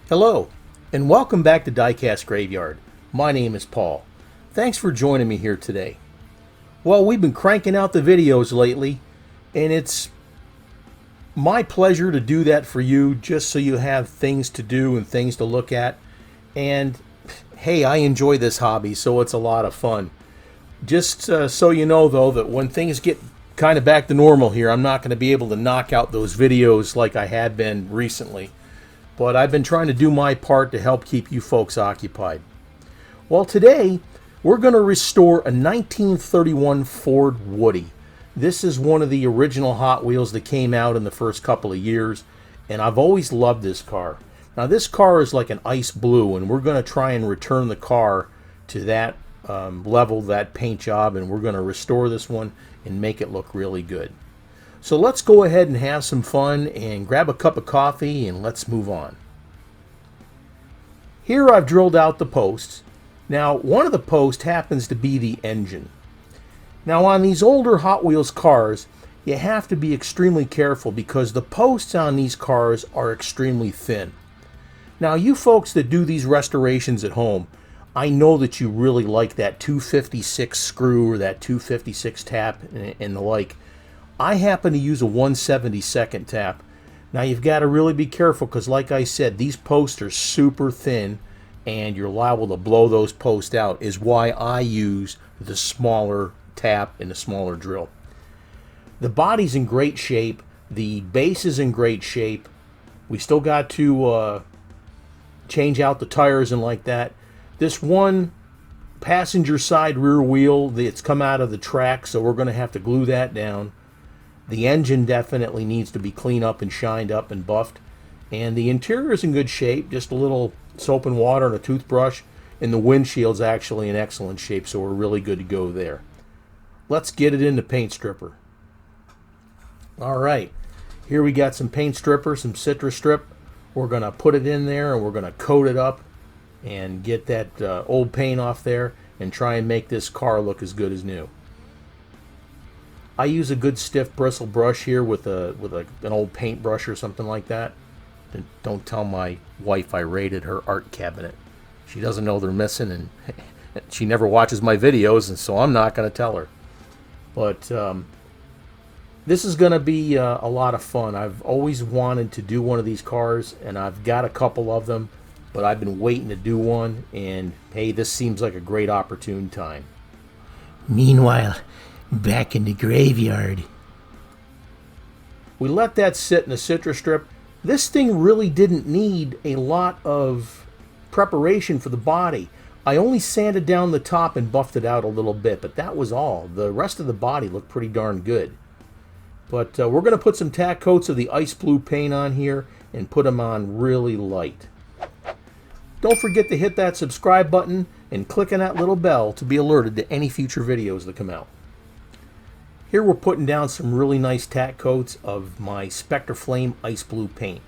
Hello, and welcome back to Diecast Graveyard. My name is Paul. Thanks for joining me here today. Well, we've been cranking out the videos lately, and it's my pleasure to do that for you just so you have things to do and things to look at. And hey, I enjoy this hobby, so it's a lot of fun. Just so you know, though, that when things get kind of back to normal here, I'm not going to be able to knock out those videos like I had been recently. But I've been trying to do my part to help keep you folks occupied. Well, today we're going to restore a 1931 Ford Woody. This is one of the original Hot Wheels that came out in the first couple of years, and I've always loved this car. Now, this car is like an ice blue, and we're going to try and return the car to that level, that paint job, and we're going to restore this one and make it look really good. So let's go ahead and have some fun and grab a cup of coffee and let's move on. Here I've drilled out the posts. Now, one of the posts happens to be the engine. Now, on these older Hot Wheels cars, you have to be extremely careful because the posts on these cars are extremely thin. Now, you folks that do these restorations at home, I know that you really like that 256 screw or that 256 tap and the like. I happen to use a 1/72 tap. Now you've got to really be careful because like I said, these posts are super thin and you're liable to blow those posts out, is why I use the smaller tap and the smaller drill. The body's in great shape. The base is in great shape. We still got to change out the tires and like that. This one passenger side rear wheel, it's come out of the track, so we're going to have to glue that down. The engine definitely needs to be cleaned up and shined up and buffed. And the interior is in good shape, just a little soap and water and a toothbrush. And the windshield's actually in excellent shape, so we're really good to go there. Let's get it in the paint stripper. All right, here we got some paint stripper, some citrus strip. We're going to put it in there and we're going to coat it up and get that old paint off there and try and make this car look as good as new. I use a good stiff bristle brush here with an old paintbrush or something like that. And don't tell my wife I raided her art cabinet. She doesn't know they're missing, and she never watches my videos, and so I'm not going to tell her. But this is going to be a lot of fun. I've always wanted to do one of these cars, and I've got a couple of them, but I've been waiting to do one, and hey, this seems like a great opportune time. Meanwhile, back in the graveyard, we let that sit in the citrus strip. This thing really didn't need a lot of preparation for the body. I only sanded down the top and buffed it out a little bit, but that was all. The rest of the body looked pretty darn good. But we're going to put some tack coats of the ice blue paint on here and put them on really light. Don't forget to hit that subscribe button and click on that little bell to be alerted to any future videos that come out. Here we're putting down some really nice tack coats of my Spectre Flame Ice Blue paint.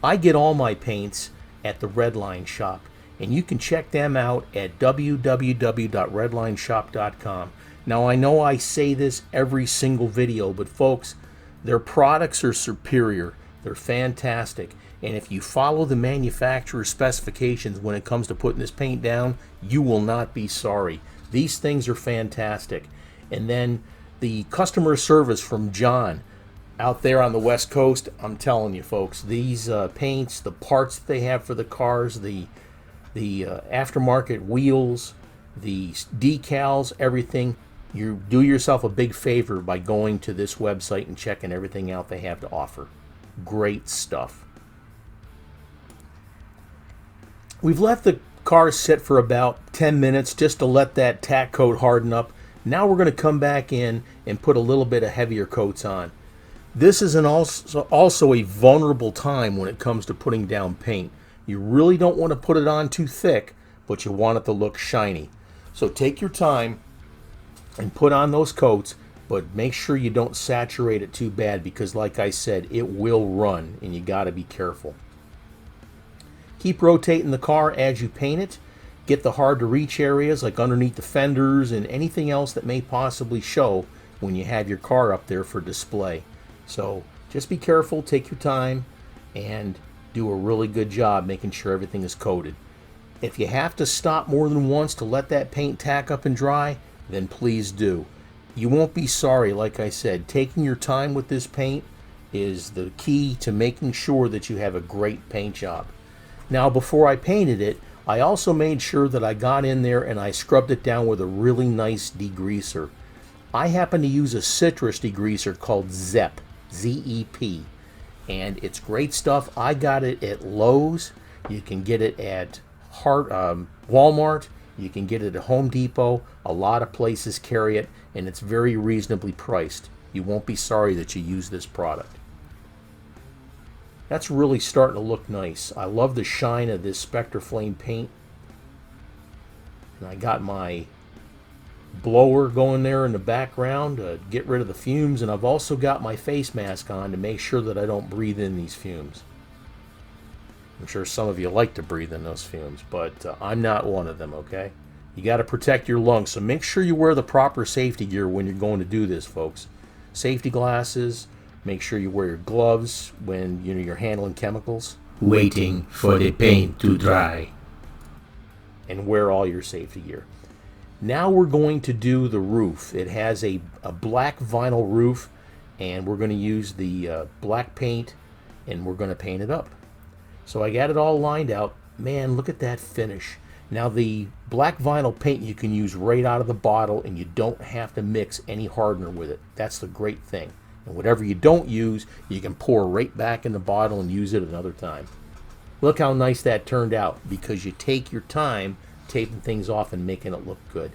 I get all my paints at the Redline shop, and you can check them out at www.redlineshop.com. Now, I know I say this every single video, but folks, their products are superior. They're fantastic. And if you follow the manufacturer's specifications when it comes to putting this paint down, you will not be sorry. These things are fantastic. And then the customer service from John out there on the West Coast, I'm telling you folks, these paints, the parts that they have for the cars, the aftermarket wheels, the decals, everything, you do yourself a big favor by going to this website and checking everything out they have to offer. Great stuff. We've left the car sit for about 10 minutes just to let that tack coat harden up. Now we're going to come back in and put a little bit of heavier coats on. This is also a vulnerable time when it comes to putting down paint. You really don't want to put it on too thick, but you want it to look shiny. So take your time and put on those coats, but make sure you don't saturate it too bad because like I said, it will run and you got to be careful. Keep rotating the car as you paint it. Get the hard to reach areas like underneath the fenders and anything else that may possibly show when you have your car up there for display. So just be careful, take your time, and do a really good job making sure everything is coated. If you have to stop more than once to let that paint tack up and dry, then please do. You won't be sorry. Like I said, taking your time with this paint is the key to making sure that you have a great paint job. Now, before I painted it, I also made sure that I got in there and I scrubbed it down with a really nice degreaser. I happen to use a citrus degreaser called ZEP, Z-E-P, and it's great stuff. I got it at Lowe's. You can get it at Walmart. You can get it at Home Depot. A lot of places carry it, and it's very reasonably priced. You won't be sorry that you use this product. That's really starting to look nice. I love the shine of this Spectre Flame paint. And I got my blower going there in the background to get rid of the fumes, and I've also got my face mask on to make sure that I don't breathe in these fumes. I'm sure some of you like to breathe in those fumes, but I'm not one of them, okay? You got to protect your lungs, so make sure you wear the proper safety gear when you're going to do this, folks. Safety glasses, make sure you wear your gloves when you're handling chemicals. Waiting for the paint to dry. And wear all your safety gear. Now we're going to do the roof. It has a black vinyl roof, and we're going to use the black paint, and we're going to paint it up. So I got it all lined out. Man, look at that finish. Now the black vinyl paint you can use right out of the bottle, and you don't have to mix any hardener with it. That's the great thing. And whatever you don't use, you can pour right back in the bottle and use it another time. Look how nice that turned out, because you take your time taping things off and making it look good.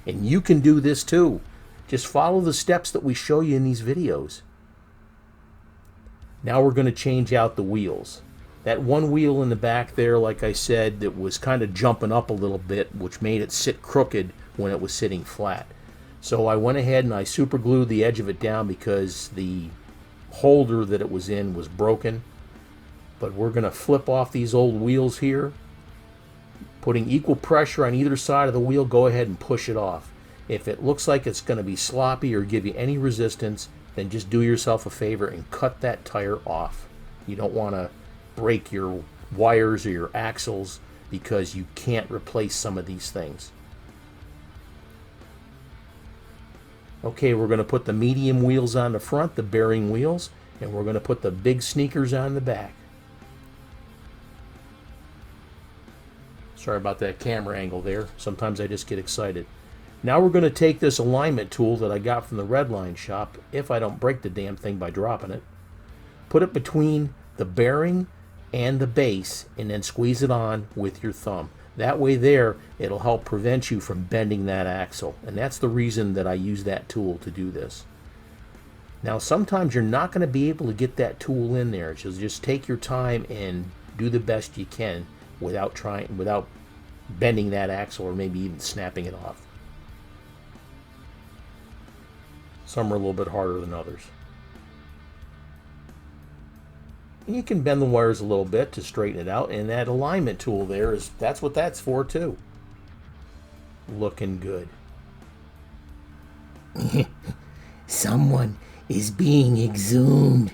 And you can do this too. Just follow the steps that we show you in these videos. Now we're going to change out the wheels. That one wheel in the back there, like I said, that was kind of jumping up a little bit, which made it sit crooked when it was sitting flat. So I went ahead and I super glued the edge of it down because the holder that it was in was broken. But we're going to flip off these old wheels here. Putting equal pressure on either side of the wheel, go ahead and push it off. If it looks like it's going to be sloppy or give you any resistance, then just do yourself a favor and cut that tire off. You don't want to break your wires or your axles because you can't replace some of these things. Okay, we're going to put the medium wheels on the front, the bearing wheels, and we're going to put the big sneakers on the back. Sorry about that camera angle there. Sometimes I just get excited. Now we're going to take this alignment tool that I got from the Redline shop, if I don't break the damn thing by dropping it, put it between the bearing and the base, and then squeeze it on with your thumb. That way there, it'll help prevent you from bending that axle. And that's the reason that I use that tool to do this. Now sometimes you're not going to be able to get that tool in there. So just take your time and do the best you can without bending that axle or maybe even snapping it off. Some are a little bit harder than others. And you can bend the wires a little bit to straighten it out, and that alignment tool there that's what that's for too. Looking good. Someone is being exhumed.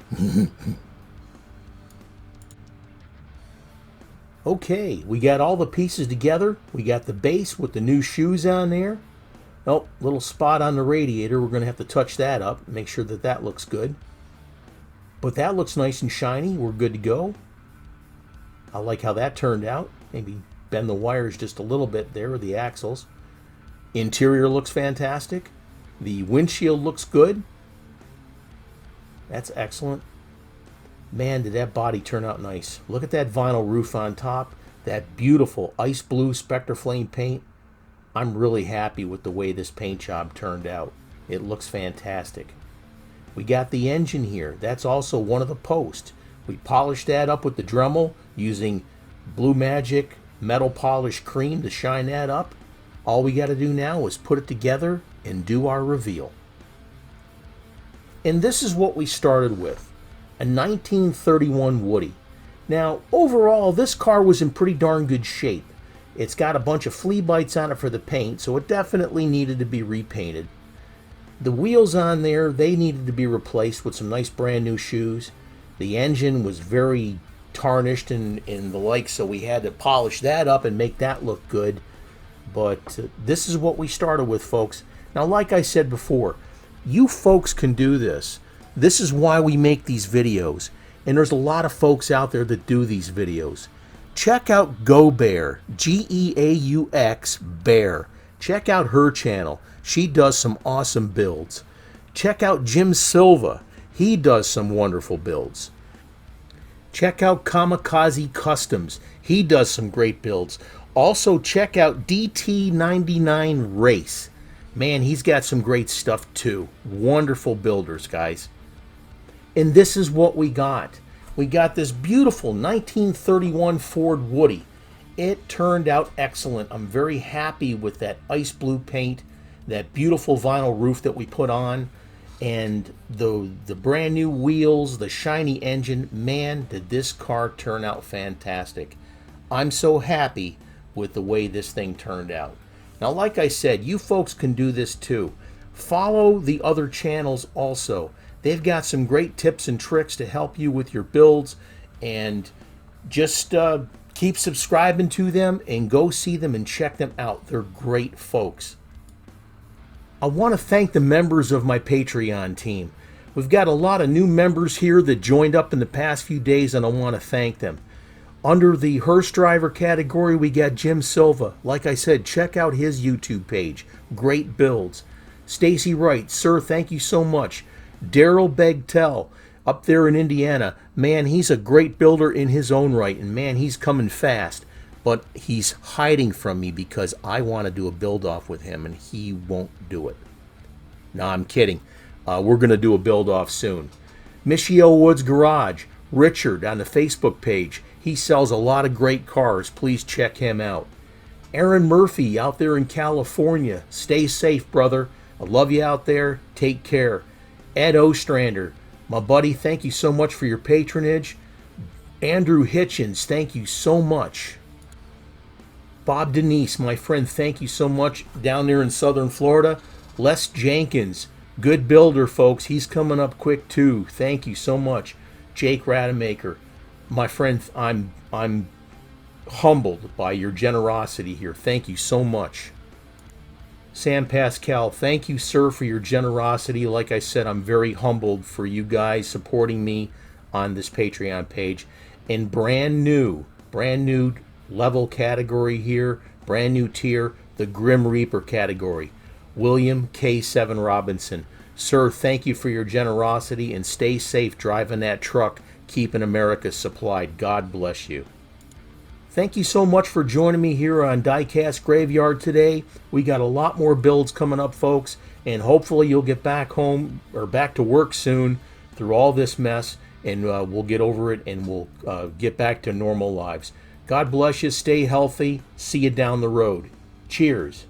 Okay, we got all the pieces together. We got the base with the new shoes on there. Oh, little spot on the radiator. We're going to have to touch that up, make sure that that looks good. But that looks nice and shiny. We're good to go. I like how that turned out. Maybe bend the wires just a little bit there, or the axles. Interior looks fantastic. The windshield looks good. That's excellent. Man, did that body turn out nice. Look at that vinyl roof on top. That beautiful ice blue Spectre Flame paint. I'm really happy with the way this paint job turned out. It looks fantastic. We got the engine here. That's also one of the posts. We polished that up with the Dremel using Blue Magic metal polish cream to shine that up. All we got to do now is put it together and do our reveal. And this is what we started with. A 1931 Woody. Now, overall, this car was in pretty darn good shape. It's got a bunch of flea bites on it for the paint, so it definitely needed to be repainted. The wheels on there, they needed to be replaced with some nice brand new shoes. The engine was very tarnished and the like, so we had to polish that up and make that look good. But this is what we started with, folks. Now, like I said before, you folks can do this. This is why we make these videos. And there's a lot of folks out there that do these videos. Check out Go Bear, Geaux Bear. Check out her channel. She does some awesome builds. Check out Jim Silva. He does some wonderful builds. Check out Kamikaze Customs. He does some great builds. Also, check out DT99 Race. Man, he's got some great stuff too. Wonderful builders, guys. And this is what we got. We got this beautiful 1931 Ford Woody. It turned out excellent. I'm very happy with that ice blue paint, that beautiful vinyl roof that we put on, and the brand new wheels, the shiny engine. Man, did this car turn out fantastic. I'm so happy with the way this thing turned out. Now, like I said, you folks can do this too. Follow the other channels also. They've got some great tips and tricks to help you with your builds, and just keep subscribing to them and go see them and check them out. They're great folks. I want to thank the members of my Patreon team. We've got a lot of new members here that joined up in the past few days, and I want to thank them. Under the hearse driver category, we got Jim Silva. Like I said, check out his YouTube page. Great builds. Stacy Wright, sir, thank you so much. Daryl Begtel, up there in Indiana. Man, he's a great builder in his own right, and man, he's coming fast. But he's hiding from me because I want to do a build-off with him, and he won't do it. No, I'm kidding. We're going to do a build-off soon. Michio Woods Garage, Richard on the Facebook page. He sells a lot of great cars. Please check him out. Aaron Murphy out there in California. Stay safe, brother. I love you out there. Take care. Ed Ostrander, my buddy, thank you so much for your patronage. Andrew Hitchens, thank you so much. Bob Denise, my friend, thank you so much down there in Southern Florida. Les Jenkins, good builder, folks. He's coming up quick too. Thank you so much. Jake Rademacher, my friend, I'm humbled by your generosity here. Thank you so much. Sam Pascal, thank you, sir, for your generosity. Like I said, I'm very humbled for you guys supporting me on this Patreon page. And brand new level category here, brand new tier, the Grim Reaper category. William K7 Robinson. Sir, thank you for your generosity, and stay safe driving that truck, keeping America supplied. God bless you. Thank you so much for joining me here on Diecast Graveyard today. We got a lot more builds coming up, folks, and hopefully you'll get back home or back to work soon through all this mess, and we'll get over it and we'll get back to normal lives. God bless you. Stay healthy. See you down the road. Cheers.